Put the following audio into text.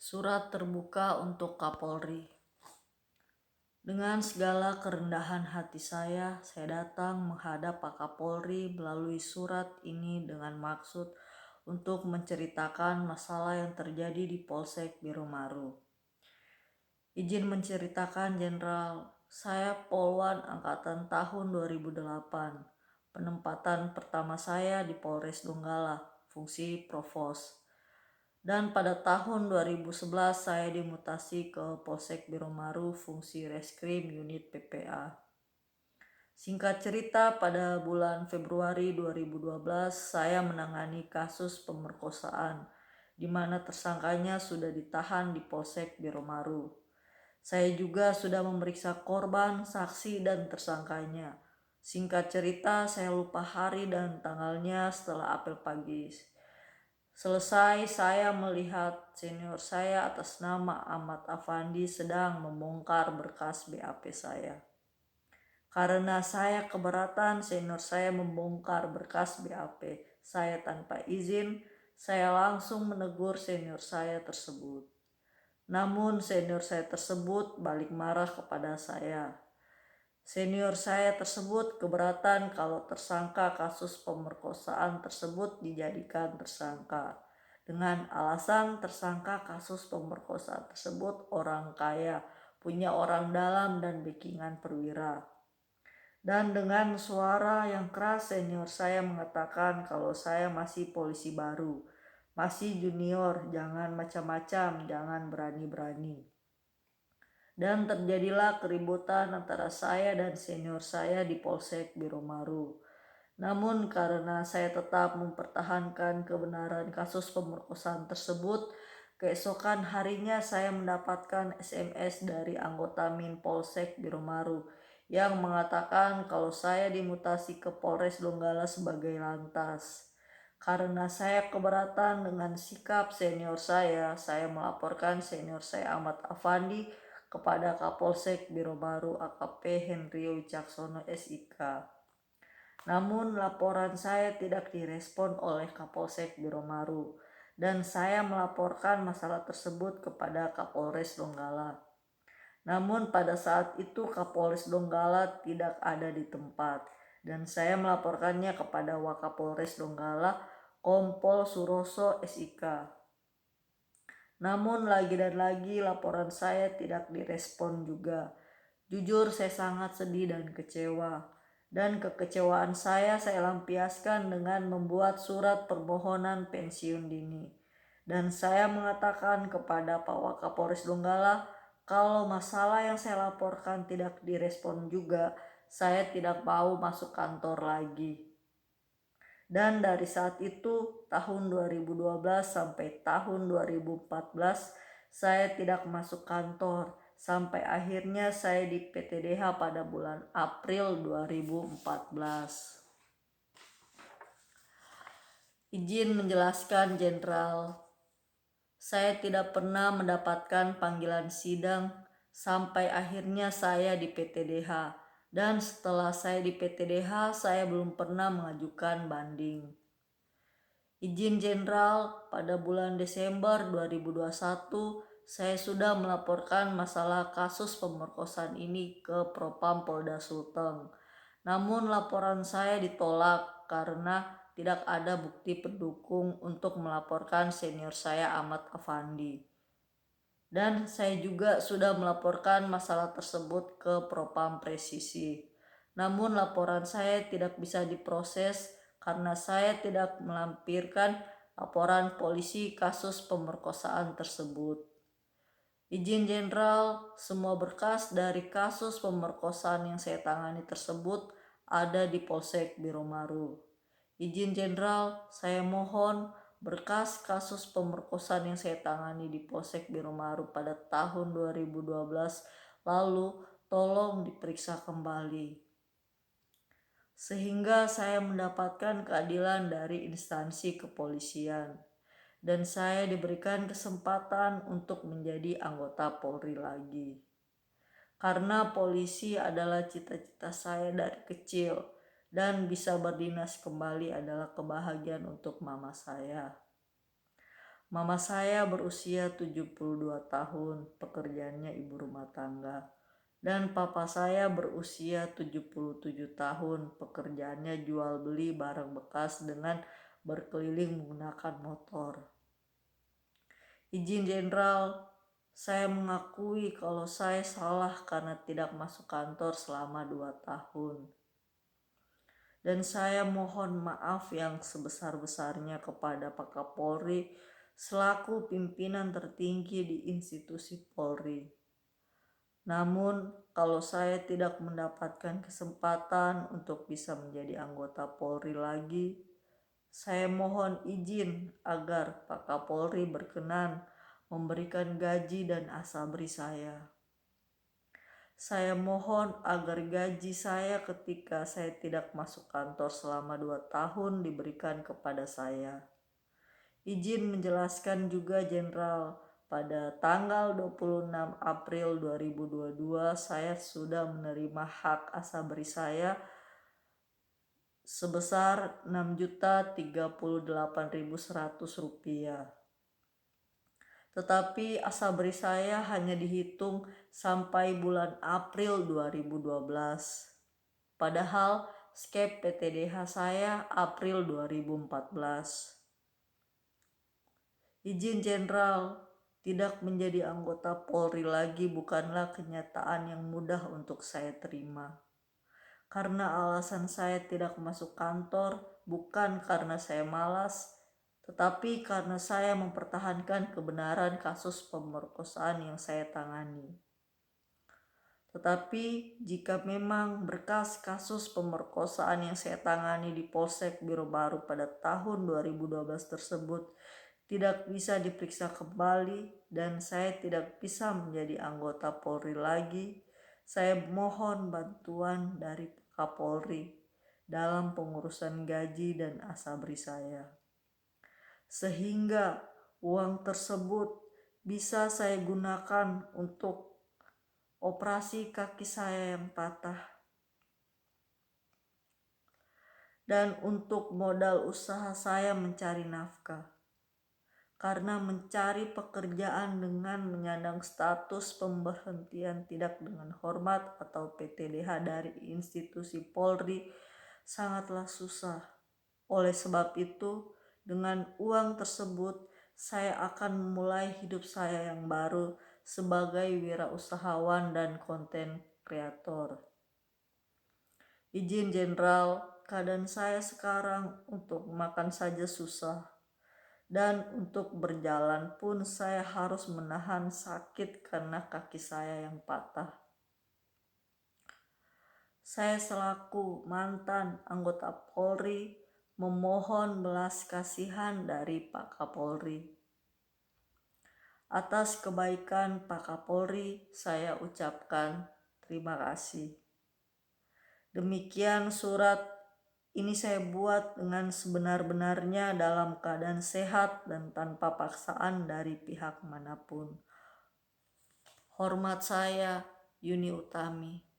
Surat terbuka untuk Kapolri. Dengan segala kerendahan hati saya datang menghadap Pak Kapolri melalui surat ini dengan maksud untuk menceritakan masalah yang terjadi di Polsek Biromaru. Izin menceritakan, Jenderal, saya Polwan angkatan tahun 2008. Penempatan pertama saya di Polres Donggala, fungsi Provos. Dan pada tahun 2011 saya dimutasi ke Polsek Biromaru, fungsi Reskrim Unit PPA. Singkat cerita, pada bulan Februari 2012 saya menangani kasus pemerkosaan di mana tersangkanya sudah ditahan di Polsek Biromaru. Saya juga sudah memeriksa korban, saksi, dan tersangkanya. Singkat cerita, saya lupa hari dan tanggalnya setelah apel pagi. Selesai, saya melihat senior saya atas nama Ahmad Afandi sedang membongkar berkas BAP saya. Karena saya keberatan senior saya membongkar berkas BAP saya tanpa izin, saya langsung menegur senior saya tersebut. Namun senior saya tersebut balik marah kepada saya. Senior saya tersebut keberatan kalau tersangka kasus pemerkosaan tersebut dijadikan tersangka. Dengan alasan tersangka kasus pemerkosaan tersebut orang kaya, punya orang dalam dan backingan perwira. Dan dengan suara yang keras senior saya mengatakan kalau saya masih polisi baru, masih junior, jangan macam-macam, jangan berani-berani. Dan terjadilah keributan antara saya dan senior saya di Polsek Biromaru. Namun karena saya tetap mempertahankan kebenaran kasus pemerkosaan tersebut, keesokan harinya saya mendapatkan SMS dari anggota Min Polsek Biromaru yang mengatakan kalau saya dimutasi ke Polres Donggala sebagai lantas. Karena saya keberatan dengan sikap senior saya melaporkan senior saya Ahmad Afandi kepada Kapolsek Biromaru AKP Henryo Wicaksono SIK. Namun laporan saya tidak direspon oleh Kapolsek Biromaru dan saya melaporkan masalah tersebut kepada Kapolres Donggala. Namun pada saat itu Kapolres Donggala tidak ada di tempat dan saya melaporkannya kepada Wakapolres Donggala Kompol Suroso SIK. Namun lagi dan lagi laporan saya tidak direspon juga. Jujur saya sangat sedih dan kecewa. Dan kekecewaan saya lampiaskan dengan membuat surat permohonan pensiun dini. Dan saya mengatakan kepada Pak Wakapolres Donggala kalau masalah yang saya laporkan tidak direspon juga, saya tidak mau masuk kantor lagi. Dan dari saat itu, tahun 2012 sampai tahun 2014, saya tidak masuk kantor. Sampai akhirnya saya di PTDH pada bulan April 2014. Izin menjelaskan, Jenderal. Saya tidak pernah mendapatkan panggilan sidang sampai akhirnya saya di PTDH. Dan setelah saya di PTDH, saya belum pernah mengajukan banding. Izin, Jenderal, pada bulan Desember 2021, saya sudah melaporkan masalah kasus pemerkosaan ini ke Propam Polda Sulteng. Namun laporan saya ditolak karena tidak ada bukti pendukung untuk melaporkan senior saya Ahmad Afandi. Dan saya juga sudah melaporkan masalah tersebut ke Propam Presisi. Namun laporan saya tidak bisa diproses karena saya tidak melampirkan laporan polisi kasus pemerkosaan tersebut. Izin, Jenderal, semua berkas dari kasus pemerkosaan yang saya tangani tersebut ada di Polsek Biromaru. Izin, Jenderal, saya mohon berkas kasus pemerkosaan yang saya tangani di Polsek Biromaru pada tahun 2012 lalu tolong diperiksa kembali, sehingga saya mendapatkan keadilan dari instansi kepolisian dan saya diberikan kesempatan untuk menjadi anggota Polri lagi. Karena polisi adalah cita-cita saya dari kecil dan bisa berdinas kembali adalah kebahagiaan untuk mama saya. Mama saya berusia 72 tahun, pekerjaannya ibu rumah tangga. Dan papa saya berusia 77 tahun, pekerjaannya jual beli barang bekas dengan berkeliling menggunakan motor. Izin Jenderal, saya mengakui kalau saya salah karena tidak masuk kantor selama 2 tahun. Dan saya mohon maaf yang sebesar-besarnya kepada Pak Kapolri selaku pimpinan tertinggi di institusi Polri. Namun, kalau saya tidak mendapatkan kesempatan untuk bisa menjadi anggota Polri lagi, saya mohon izin agar Pak Kapolri berkenan memberikan gaji dan asabri saya. Saya mohon agar gaji saya ketika saya tidak masuk kantor selama 2 tahun diberikan kepada saya. Izin menjelaskan juga Jenderal, pada tanggal 26 April 2022 saya sudah menerima hak asabri saya sebesar Rp6.038.100. Tetapi asabri saya hanya dihitung sampai bulan April 2012. Padahal skep PTDH saya April 2014. Izin Jenderal, tidak menjadi anggota Polri lagi bukanlah kenyataan yang mudah untuk saya terima. Karena alasan saya tidak masuk kantor bukan karena saya malas, tetapi karena saya mempertahankan kebenaran kasus pemerkosaan yang saya tangani. Tetapi jika memang berkas kasus pemerkosaan yang saya tangani di Polsek Biro Baru pada tahun 2012 tersebut tidak bisa diperiksa kembali dan saya tidak bisa menjadi anggota Polri lagi, saya mohon bantuan dari Kapolri dalam pengurusan gaji dan asabri saya, sehingga uang tersebut bisa saya gunakan untuk operasi kaki saya yang patah dan untuk modal usaha saya mencari nafkah. Karena mencari pekerjaan dengan menyandang status pemberhentian tidak dengan hormat atau PTDH dari institusi Polri sangatlah susah. Oleh sebab itu, dengan uang tersebut saya akan memulai hidup saya yang baru sebagai wirausahawan dan konten kreator. Izin Jenderal, keadaan saya sekarang untuk makan saja susah. Dan untuk berjalan pun saya harus menahan sakit karena kaki saya yang patah. Saya selaku mantan anggota Polri memohon belas kasihan dari Pak Kapolri. Atas kebaikan Pak Kapolri saya ucapkan terima kasih. Demikian surat ini saya buat dengan sebenar-benarnya dalam keadaan sehat dan tanpa paksaan dari pihak manapun. Hormat saya, Yuni Utami.